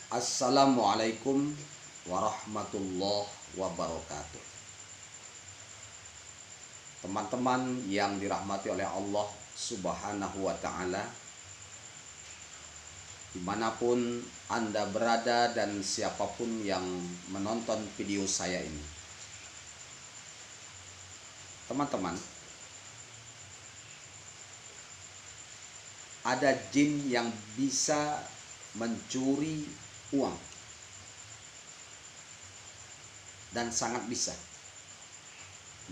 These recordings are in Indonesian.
Assalamualaikum warahmatullahi wabarakatuh. Teman-teman yang dirahmati oleh Allah Subhanahu wa Ta'ala, dimanapun Anda berada dan siapapun yang menonton video saya ini. Teman-teman, ada jin yang bisa mencuri uang, dan sangat bisa.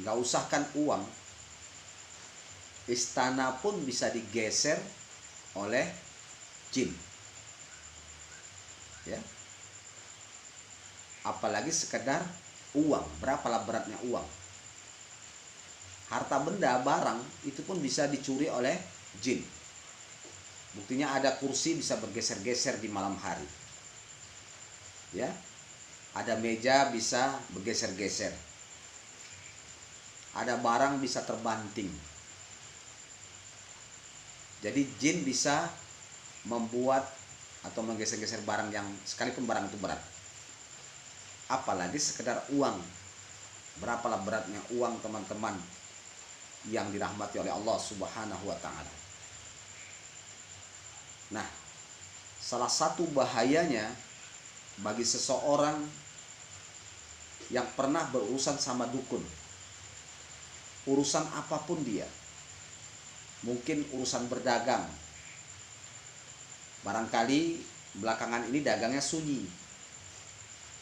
Nggak usahkan uang, istana pun bisa digeser oleh jin, ya. Apalagi sekedar uang, berapalah beratnya uang. Harta benda, barang itu pun bisa dicuri oleh jin. Buktinya ada kursi bisa bergeser-geser di malam hari, ya. Ada meja bisa bergeser-geser, ada barang bisa terbanting. Jadi jin bisa membuat atau menggeser-geser barang yang sekalipun barang itu berat. Apalagi sekedar uang. Berapalah beratnya uang, teman-teman yang dirahmati oleh Allah Subhanahu wa Ta'ala. Nah, salah satu bahayanya bagi seseorang yang pernah berurusan sama dukun, urusan apapun dia, mungkin urusan berdagang, barangkali belakangan ini dagangnya sunyi,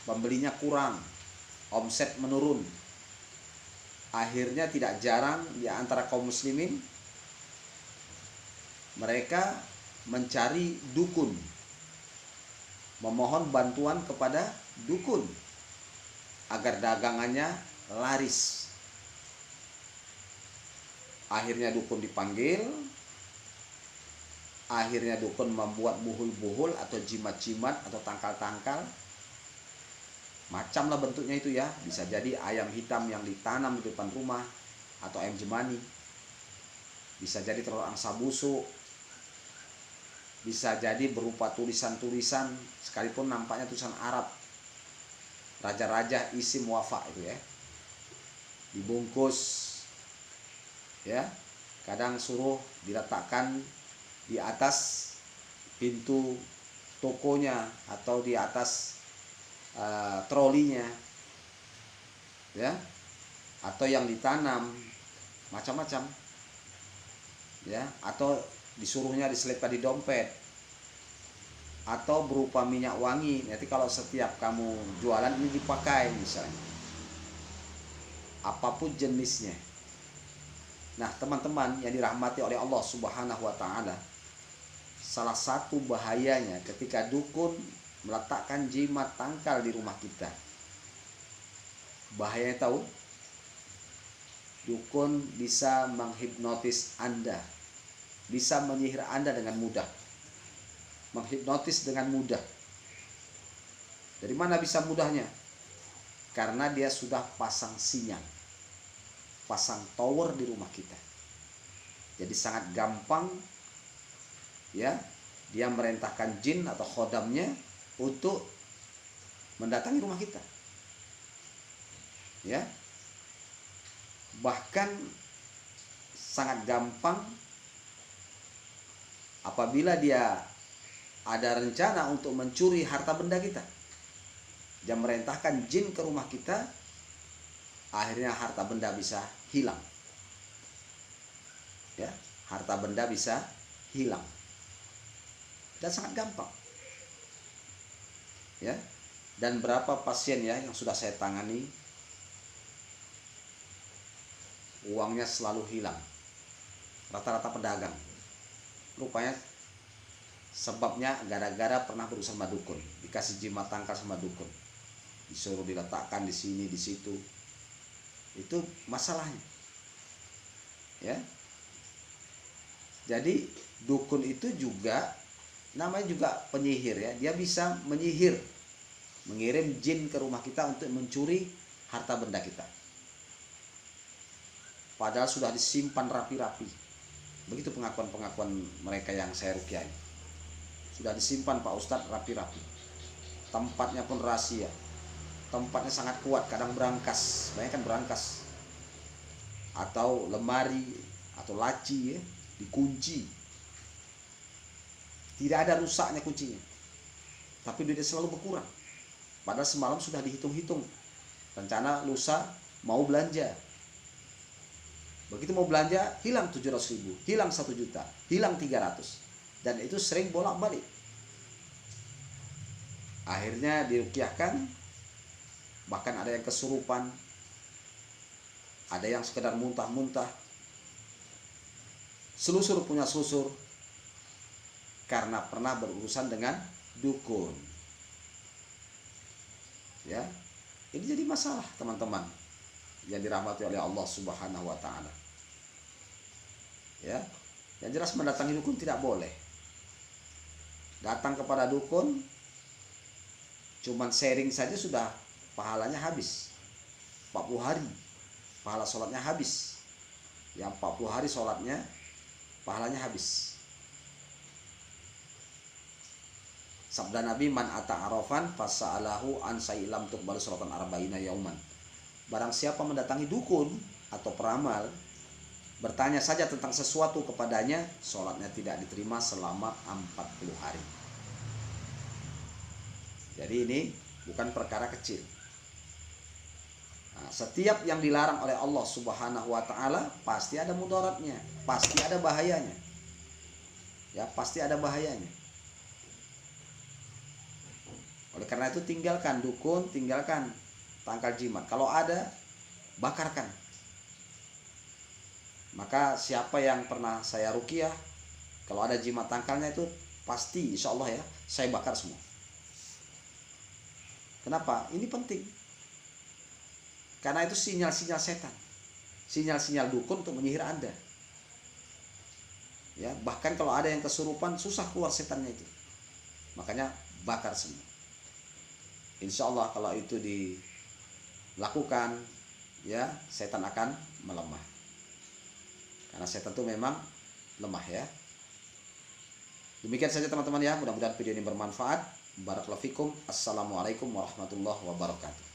pembelinya kurang, omset menurun, akhirnya tidak jarang di antara kaum muslimin mereka mencari dukun, memohon bantuan kepada dukun agar dagangannya laris. Akhirnya dukun dipanggil, akhirnya dukun membuat buhul-buhul atau jimat-jimat atau tangkal-tangkal, macamlah bentuknya itu, ya. Bisa jadi ayam hitam yang ditanam di depan rumah atau ayam jemani, bisa jadi telur angsa busuk, bisa jadi berupa tulisan-tulisan, sekalipun nampaknya tulisan Arab, raja-raja isim wafa itu, ya, dibungkus, ya. Kadang suruh diletakkan di atas pintu tokonya atau di atas trolinya, ya, atau yang ditanam macam-macam, ya, atau disuruhnya diselipkan di dompet, atau berupa minyak wangi. Nanti kalau setiap kamu jualan ini dipakai misalnya, apapun jenisnya. Nah, teman-teman yang dirahmati oleh Allah Subhanahu wa Ta'ala, salah satu bahayanya ketika dukun meletakkan jimat tangkal di rumah kita. Bahayanya tahu? Dukun bisa menghipnotis Anda, bisa menyihir Anda dengan mudah, menghipnotis dengan mudah. Dari mana bisa mudahnya? Karena dia sudah pasang sinyal, pasang tower di rumah kita. Jadi sangat gampang, ya, dia merintahkan jin atau khodamnya untuk mendatangi rumah kita, ya. Bahkan sangat gampang apabila dia ada rencana untuk mencuri harta benda kita, dia merintahkan jin ke rumah kita, akhirnya harta benda bisa hilang, ya, harta benda bisa hilang, dan sangat gampang, ya. Dan berapa pasien, ya, yang sudah saya tangani, uangnya selalu hilang, rata-rata pedagang. Rupanya sebabnya gara-gara pernah berurusan sama dukun, dikasih jimat tangkal sama dukun, disuruh diletakkan di sini, di situ. Itu masalahnya, ya. Jadi dukun itu juga namanya juga penyihir, ya. Dia bisa menyihir, mengirim jin ke rumah kita untuk mencuri harta benda kita, padahal sudah disimpan rapi-rapi. Begitu pengakuan-pengakuan mereka yang saya rukyai. Sudah disimpan Pak Ustadz rapi-rapi. tempatnya pun rahasia, tempatnya sangat kuat, kadang berangkas, bayangkan berangkas, atau lemari atau laci ya, dikunci, tidak ada rusaknya kuncinya, tapi duitnya selalu berkurang. Padahal semalam sudah dihitung-hitung, rencana lusa mau belanja. Begitu mau belanja, hilang 700.000, hilang 1 juta, hilang 300. Dan itu sering bolak-balik. Akhirnya diruqyahkan, bahkan ada yang kesurupan, ada yang sekedar muntah-muntah. Selusur punya selusur, karena pernah berurusan dengan dukun. Ya, ini jadi masalah teman-teman yang dirahmati oleh Allah Subhanahu wa taala. Ya, yang jelas mendatangi dukun tidak boleh. Datang kepada dukun cuman sharing saja sudah pahalanya habis. 40 hari pahala sholatnya habis. Yang 40 hari sholatnya pahalanya habis. Sabda Nabi, man ata arafan fasa'alahu an sa'ilam tuqbalu sholatan arba'ina yauman. Barang siapa mendatangi dukun atau peramal, bertanya saja tentang sesuatu kepadanya, sholatnya tidak diterima selama 40 hari. Jadi ini bukan perkara kecil. Nah, setiap yang dilarang oleh Allah Subhanahu wa taala pasti ada mudaratnya, pasti ada bahayanya. Ya, pasti ada bahayanya. Oleh karena itu tinggalkan dukun, tinggalkan tangkal jimat. Kalau ada, bakarkan. Maka siapa yang pernah saya ruqyah, kalau ada jimat tangkalnya itu pasti insya Allah ya, saya bakar semua. Kenapa? Ini penting. Karena itu sinyal-sinyal setan, sinyal-sinyal dukun untuk menyihir Anda. Ya, bahkan kalau ada yang kesurupan susah keluar setannya itu. Makanya bakar semua. Insya Allah kalau itu dilakukan, ya setan akan melemah. Karena setan itu memang lemah ya. Demikian saja teman-teman ya. Mudah-mudahan video ini bermanfaat. Barakallahu fikum. Assalamualaikum warahmatullahi wabarakatuh.